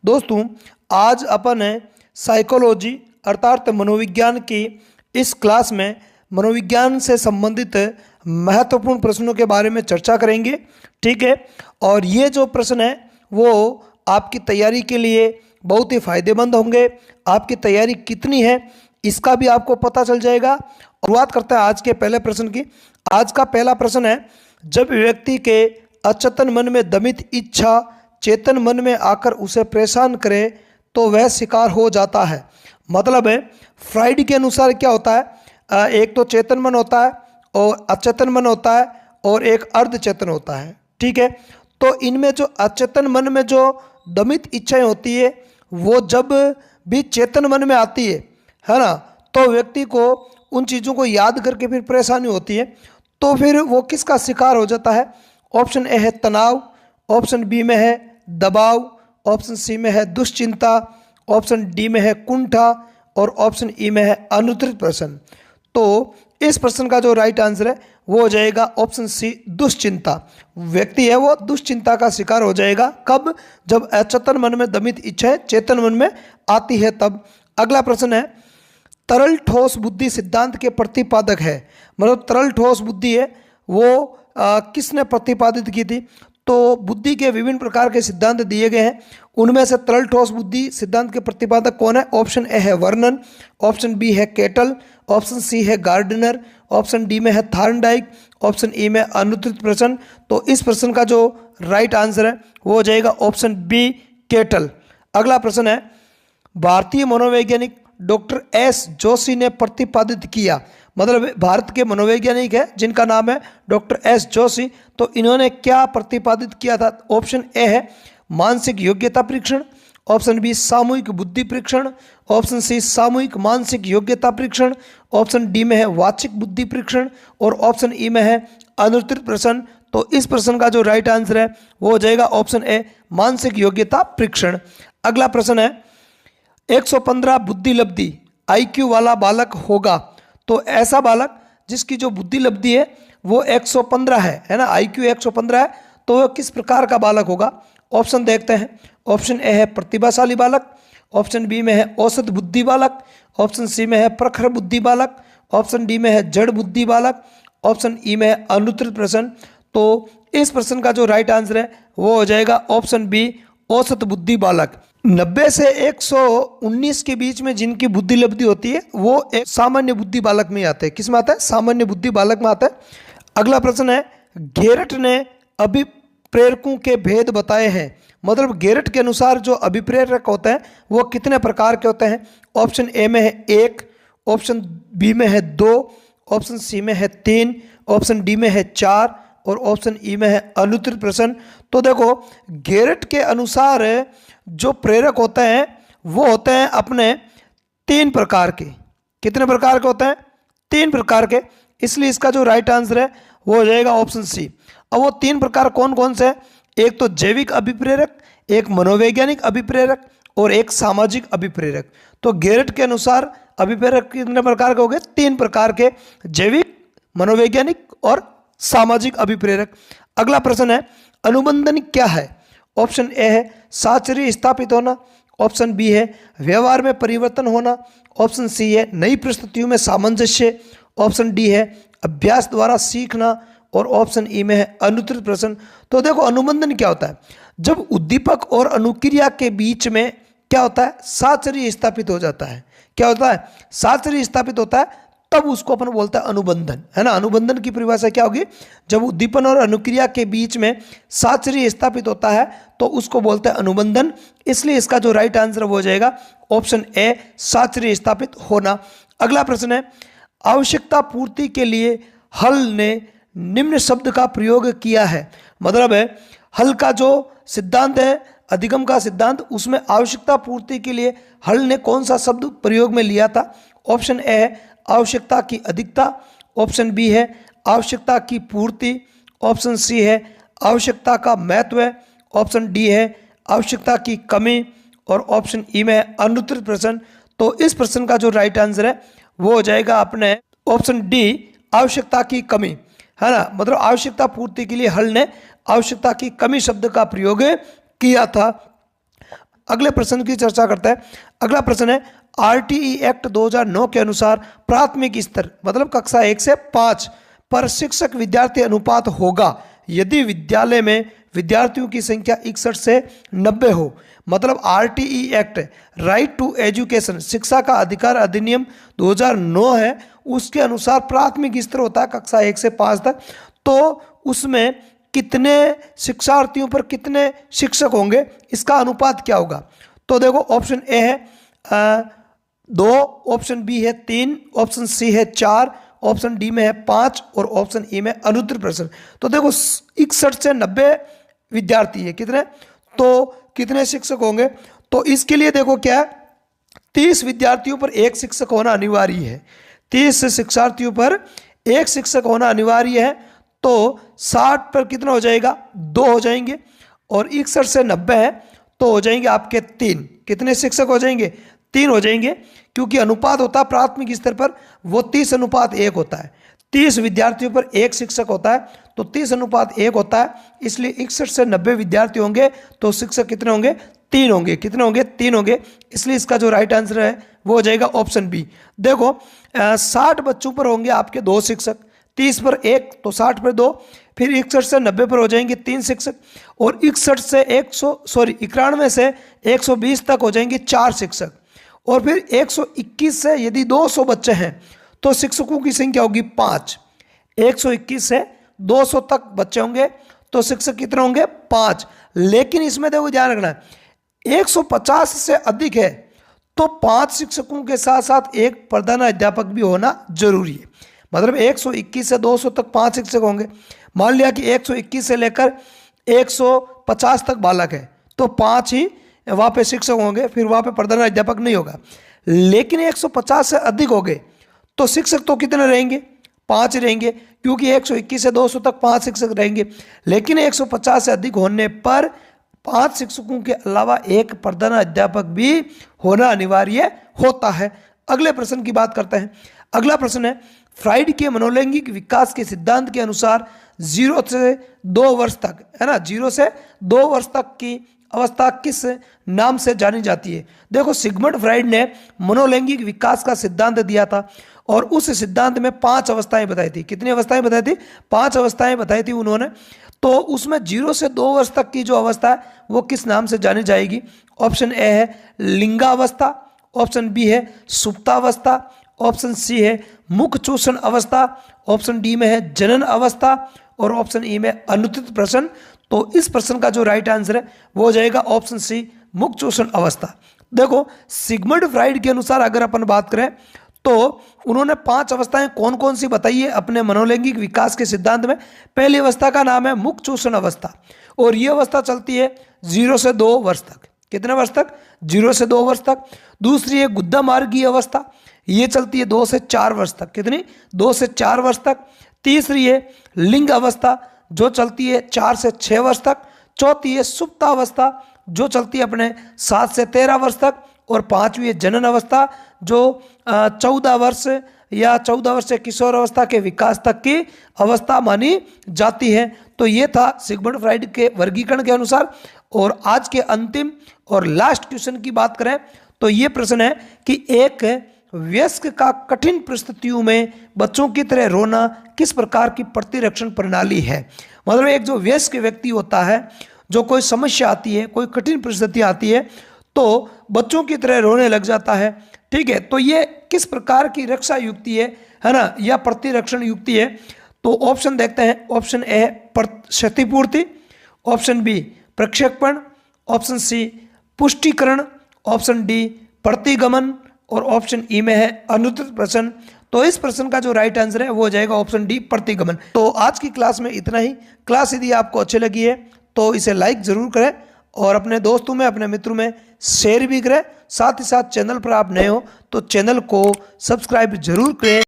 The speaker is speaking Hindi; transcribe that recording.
दोस्तों, आज अपन साइकोलॉजी अर्थात मनोविज्ञान की इस क्लास में मनोविज्ञान से संबंधित महत्वपूर्ण प्रश्नों के बारे में चर्चा करेंगे। ठीक है, और ये जो प्रश्न है वो आपकी तैयारी के लिए बहुत ही फायदेमंद होंगे। आपकी तैयारी कितनी है इसका भी आपको पता चल जाएगा। शुरुआत करते हैं आज के पहले प्रश्न की। आज का पहला प्रश्न है, जब व्यक्ति के अचेतन मन में दमित इच्छा चेतन मन में आकर उसे परेशान करे तो वह शिकार हो जाता है। मतलब है, फ्राइड के अनुसार क्या होता है, एक तो चेतन मन होता है और अचेतन मन होता है और एक अर्ध चेतन होता है। ठीक है, तो इनमें जो अचेतन मन में जो दमित इच्छाएं होती है वो जब भी चेतन मन में आती है ना, तो व्यक्ति को उन चीज़ों को याद करके फिर परेशानी होती है, तो फिर वो किसका शिकार हो जाता है। ऑप्शन ए है तनाव, ऑप्शन बी में है दबाव, ऑप्शन सी में है दुश्चिंता, ऑप्शन डी में है कुंठा और ऑप्शन ई में है अनुत्तरित प्रश्न। तो इस प्रश्न का जो राइट आंसर है वो हो जाएगा ऑप्शन सी दुश्चिंता। व्यक्ति है वो दुश्चिंता का शिकार हो जाएगा। कब? जब अचेतन मन में दमित इच्छाएं चेतन मन में आती है तब। अगला प्रश्न है, तरल ठोस बुद्धि सिद्धांत के प्रतिपादक है। मतलब तरल ठोस बुद्धि है वो किसने प्रतिपादित की थी। तो बुद्धि के विभिन्न प्रकार के सिद्धांत दिए गए हैं, उनमें से तरल ठोस बुद्धि सिद्धांत के प्रतिपादक कौन है। ऑप्शन ए है वर्नन, ऑप्शन बी है केटल, ऑप्शन सी है गार्डनर, ऑप्शन डी में है थार्नडाइक, ऑप्शन ई में अनुत्तरित प्रश्न। तो इस प्रश्न का जो राइट आंसर है वो हो जाएगा ऑप्शन बी केटल। अगला प्रश्न है, भारतीय मनोवैज्ञानिक डॉक्टर एस जोशी ने प्रतिपादित किया। मतलब भारत के मनोवैज्ञानिक है जिनका नाम है डॉक्टर एस जोशी, तो इन्होंने क्या प्रतिपादित किया था। ऑप्शन ए है मानसिक योग्यता परीक्षण, ऑप्शन बी सामूहिक बुद्धि परीक्षण, ऑप्शन सी सामूहिक मानसिक योग्यता परीक्षण, ऑप्शन डी में है वाचिक बुद्धि परीक्षण और ऑप्शन ई में है अनुत्तरित प्रश्न। तो इस प्रश्न का जो राइट आंसर है वो हो जाएगा ऑप्शन ए मानसिक योग्यता परीक्षण। अगला प्रश्न है, 115 बुद्धि लब्धि IQ वाला बालक होगा। तो ऐसा बालक जिसकी जो बुद्धि लब्धि है वो 115 है ना, IQ 115 है, तो वह किस प्रकार का बालक होगा। ऑप्शन देखते हैं। ऑप्शन ए है प्रतिभाशाली बालक, ऑप्शन बी में है औसत बुद्धि बालक, ऑप्शन सी में है प्रखर बुद्धि बालक, ऑप्शन डी में है जड़ बुद्धि बालक, ऑप्शन ई में है अनुत्तरित प्रश्न। तो इस प्रश्न का जो राइट आंसर है वो हो जाएगा ऑप्शन बी औसत बुद्धि बालक। 90 से 119 के बीच में जिनकी बुद्धि लब्धि होती है वो एक सामान्य बुद्धि बालक में आते हैं। किस में आता है? सामान्य बुद्धि बालक में आता है। अगला प्रश्न है, गेरट ने अभिप्रेरकों के भेद बताए हैं। मतलब गेरट के अनुसार जो अभिप्रेरक होते हैं वो कितने प्रकार के होते हैं। ऑप्शन ए में है 1, ऑप्शन बी में है 2, ऑप्शन सी में है 3, ऑप्शन डी में है 4 और ऑप्शन ई में है अनुत्तरित प्रश्न। तो देखो, गेरट के अनुसार जो प्रेरक होते हैं वो होते हैं अपने 3 प्रकार के। कितने प्रकार के होते हैं? 3 प्रकार के। इसलिए इसका जो राइट आंसर है वो हो जाएगा ऑप्शन सी। अब वो 3 प्रकार कौन कौन से हैं? एक तो जैविक अभिप्रेरक, एक मनोवैज्ञानिक अभिप्रेरक और एक सामाजिक अभिप्रेरक। तो गेरट के अनुसार अभिप्रेरक कितने प्रकार के हो गए? 3 प्रकार के, जैविक, मनोवैज्ञानिक और सामाजिक अभिप्रेरक। अगला प्रश्न है, अनुबंधन क्या है। ऑप्शन ए है साहचर्य स्थापित होना, ऑप्शन बी है व्यवहार में परिवर्तन होना, ऑप्शन सी है नई परिस्थितियों में सामंजस्य, ऑप्शन डी है अभ्यास द्वारा सीखना और ऑप्शन ई में है अनुत्तरित प्रश्न। तो देखो, अनुबंधन क्या होता है? जब उद्दीपक और अनुक्रिया के बीच में क्या होता है? साहचर्य स्थापित हो जाता है। क्या होता है? साहचर्य स्थापित होता है, तब उसको अपन बोलते हैं अनुबंधन, है ना। अनुबंधन की परिभाषा क्या होगी? जब उद्दीपन और अनुक्रिया के बीच में साहचर्य स्थापित होता है तो उसको बोलते हैं अनुबंधन। इसलिए इसका जो राइट आंसर हो जाएगा ऑप्शन ए साहचर्य स्थापित होना। अगला प्रश्न है, आवश्यकता पूर्ति के लिए हल ने निम्न शब्द का प्रयोग किया है। मतलब है, हल का जो सिद्धांत है, अधिगम का सिद्धांत, उसमें आवश्यकता पूर्ति के लिए हल ने कौन सा शब्द प्रयोग में लिया था। ऑप्शन ए है आवश्यकता की अधिकता, ऑप्शन बी है आवश्यकता की पूर्ति, ऑप्शन सी है आवश्यकता का महत्व, ऑप्शन डी है आवश्यकता की कमी और ऑप्शन ई में है अनुत्तरित प्रश्न। तो इस प्रश्न का जो राइट आंसर है वो हो जाएगा अपने ऑप्शन डी आवश्यकता की कमी, है ना। मतलब आवश्यकता पूर्ति के लिए हल ने आवश्यकता की कमी शब्द का प्रयोग किया था। अगले प्रश्न की चर्चा करते हैं। अगला प्रश्न है आरटीई एक्ट 2009 के अनुसार प्राथमिक स्तर मतलब कक्षा 1 से 5 पर शिक्षक विद्यार्थी अनुपात होगा यदि विद्यालय में विद्यार्थियों की संख्या 61 से 90 हो। मतलब RTE act right to education शिक्षा का अधिकार अधिनियम 2009 है, उसके अनुसार प्राथमिक स्तर होता है कक्षा 1 से 5 तक। तो उसमें कितने शिक्षार्थियों पर कितने शिक्षक होंगे, इसका अनुपात क्या होगा? तो देखो ऑप्शन ए है 2, ऑप्शन बी है 3, ऑप्शन सी है 4, ऑप्शन डी में है 5 और ऑप्शन ई में अनुत्तर प्रश्न। तो देखो 61 से 90 विद्यार्थी है, कितने तो कितने शिक्षक होंगे? तो इसके लिए देखो क्या है, 30 विद्यार्थियों पर एक शिक्षक होना अनिवार्य है। 30 शिक्षार्थियों पर एक शिक्षक होना अनिवार्य है। तो 60 पर कितना हो जाएगा? 2 हो जाएंगे। और 61 से 90 है तो हो जाएंगे आपके 3। कितने शिक्षक हो जाएंगे? 3 हो जाएंगे, क्योंकि अनुपात होता है प्राथमिक स्तर पर वो 30:1 होता है। 30 विद्यार्थियों पर एक शिक्षक होता है तो 30:1 होता है। इसलिए 61 से 90 विद्यार्थी होंगे तो शिक्षक कितने होंगे? 3 होंगे। कितने होंगे? 3 होंगे। इसलिए इसका जो राइट आंसर है वो हो जाएगा ऑप्शन बी। देखो 60 बच्चों पर होंगे आपके 2 शिक्षक, 30 पर 1 तो 60 पर 2, फिर 61 से 90 पर हो जाएंगे 3 शिक्षक, और 91 से 91 से 120 तक हो जाएंगे 4 शिक्षक, और फिर 121 से यदि 200 बच्चे हैं तो शिक्षकों की संख्या होगी 5। 121 से 200 तक बच्चे होंगे तो शिक्षक कितने होंगे? 5। लेकिन इसमें देखो ध्यान रखना है 150 से अधिक है तो 5 शिक्षकों के साथ साथ एक प्रधान अध्यापक भी होना जरूरी है। मतलब 121 से 200 तक 5 शिक्षक होंगे। मान लिया कि 121 से लेकर 150 तक बालक है तो 5 ही वहाँ पे शिक्षक होंगे, फिर वहाँ पे प्रधान अध्यापक नहीं होगा। लेकिन 150 से अधिक हो गए तो शिक्षक तो कितने रहेंगे? 5 रहेंगे, क्योंकि 121 से 200 तक 5 शिक्षक रहेंगे। लेकिन 150 से अधिक होने पर 5 शिक्षकों के अलावा एक प्रधान अध्यापक भी होना अनिवार्य होता है। अगले प्रश्न की बात करते हैं। अगला प्रश्न है फ्राइड के मनोलैंगिक विकास के सिद्धांत के अनुसार 0 से 2 वर्ष तक, है ना, 0 से 2 वर्ष तक की अवस्था किस नाम से जानी जाती है? देखो सिगमंड फ्राइड ने मनोलैंगिक विकास का सिद्धांत दिया था और उस सिद्धांत में 5 अवस्थाएं बताई थी। कितनी अवस्थाएं बताई थी? 5 अवस्थाएं बताई थी उन्होंने। तो उसमें 0 से 2 वर्ष तक की जो अवस्था है वो किस नाम से जानी जाएगी? ऑप्शन ए है लिंगावस्था, ऑप्शन बी है सुप्तावस्था, ऑप्शन सी है मुख चूषण अवस्था, ऑप्शन डी में है जनन अवस्था और ऑप्शन ई में अनुचित प्रश्न। तो इस प्रश्न का जो राइट आंसर है वो हो जाएगा ऑप्शन सी मुख चूषण अवस्था। देखो सिगमंड फ्राइड के अनुसार अगर अपन बात करें तो उन्होंने 5 अवस्थाएं कौन कौन सी बताई है अपने मनोलैंगिक विकास के सिद्धांत में। पहली अवस्था का नाम है मुख चूषण अवस्था और ये अवस्था चलती है 0 से 2 वर्ष तक। कितने वर्ष तक? 0 से 2 वर्ष तक। दूसरी है गुद्दा मार्गीय अवस्था, ये चलती है 2 से 4 वर्ष तक। कितनी? 2 से 4 वर्ष तक। तीसरी है लिंग अवस्था जो चलती है 4 से 6 वर्ष तक। चौथी है सुप्तावस्था जो चलती है अपने 7 से 13 वर्ष तक। और पांचवी है जनन अवस्था जो 14 वर्ष या 14 वर्ष से किशोर अवस्था के विकास तक की अवस्था मानी जाती है। तो ये था सिगमंड फ्राइड के वर्गीकरण के अनुसार। और आज के अंतिम और लास्ट क्वेश्चन की बात करें तो ये प्रश्न है कि एक वयस्क का कठिन परिस्थितियों में बच्चों की तरह रोना किस प्रकार की प्रतिरक्षण प्रणाली है? मतलब एक जो वयस्क व्यक्ति होता है, जो कोई समस्या आती है, कोई कठिन परिस्थिति आती है तो बच्चों की तरह रोने लग जाता है, ठीक है, तो ये किस प्रकार की रक्षा युक्ति है ना, या प्रतिरक्षण युक्ति है? तो ऑप्शन देखते हैं। ऑप्शन ए क्षतिपूर्ति, ऑप्शन बी प्रक्षेपण, ऑप्शन सी पुष्टिकरण, ऑप्शन डी प्रतिगमन और ऑप्शन ई में है अनुत्तर प्रश्न। तो इस प्रश्न का जो राइट आंसर है वो हो जाएगा ऑप्शन डी प्रतिगमन। तो आज की क्लास में इतना ही। क्लास यदि आपको अच्छी लगी है तो इसे लाइक जरूर करें और अपने दोस्तों में, अपने मित्रों में शेयर भी करें। साथ ही साथ चैनल पर आप नए हो तो चैनल को सब्सक्राइब जरूर करें।